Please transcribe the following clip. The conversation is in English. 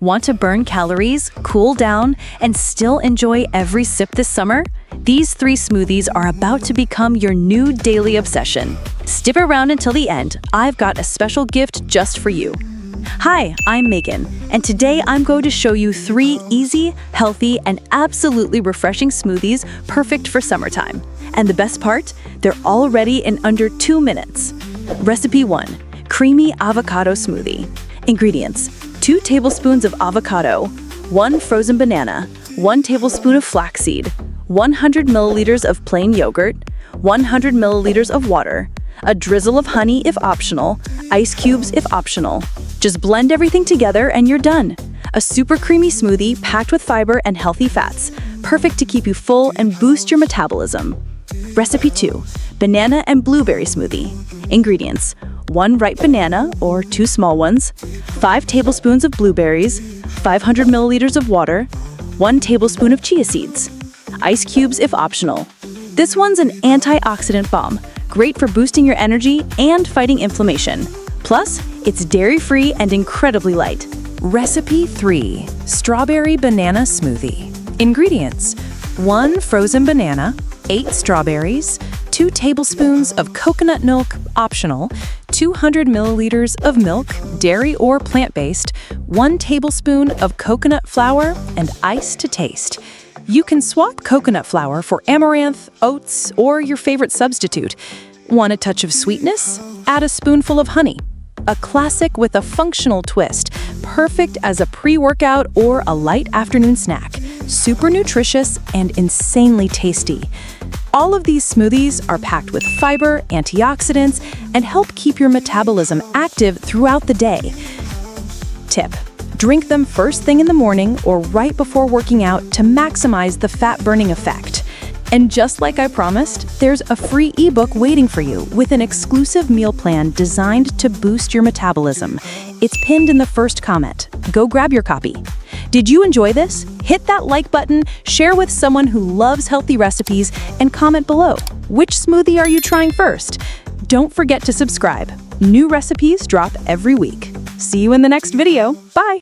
Want to burn calories, cool down, and still enjoy every sip this summer? These 3 smoothies are about to become your new daily obsession. Stick around until the end. I've got a special gift just for you. Hi, I'm Megan, and today I'm going to show you 3 easy, healthy, and absolutely refreshing smoothies perfect for summertime. And the best part? They're all ready in under 2 minutes. Recipe 1. Creamy avocado smoothie. Ingredients: 2 tablespoons of avocado, 1 frozen banana, 1 tablespoon of flaxseed, 100 milliliters of plain yogurt, 100 milliliters of water, a drizzle of honey if optional, ice cubes if optional. Just blend everything together and you're done. A super creamy smoothie packed with fiber and healthy fats, perfect to keep you full and boost your metabolism. Recipe 2. Banana and blueberry smoothie. Ingredients: 1 ripe banana, or 2 small ones, 5 tablespoons of blueberries, 500 milliliters of water, 1 tablespoon of chia seeds. Ice cubes if optional. This one's an antioxidant bomb, great for boosting your energy and fighting inflammation. Plus, it's dairy-free and incredibly light. Recipe 3. Strawberry banana smoothie. Ingredients: 1 frozen banana, 8 strawberries, 2 tablespoons of coconut milk, optional, 200 milliliters of milk, dairy or plant-based, 1 tablespoon of coconut flour, and ice to taste. You can swap coconut flour for amaranth, oats, or your favorite substitute. Want a touch of sweetness? Add a spoonful of honey. A classic with a functional twist, perfect as a pre-workout or a light afternoon snack. Super nutritious and insanely tasty. All of these smoothies are packed with fiber, antioxidants, and help keep your metabolism active throughout the day. Tip: drink them first thing in the morning or right before working out to maximize the fat-burning effect. And just like I promised, there's a free ebook waiting for you with an exclusive meal plan designed to boost your metabolism. It's pinned in the first comment. Go grab your copy. Did you enjoy this? Hit that like button, share with someone who loves healthy recipes, and comment below. Which smoothie are you trying first? Don't forget to subscribe. New recipes drop every week. See you in the next video. Bye!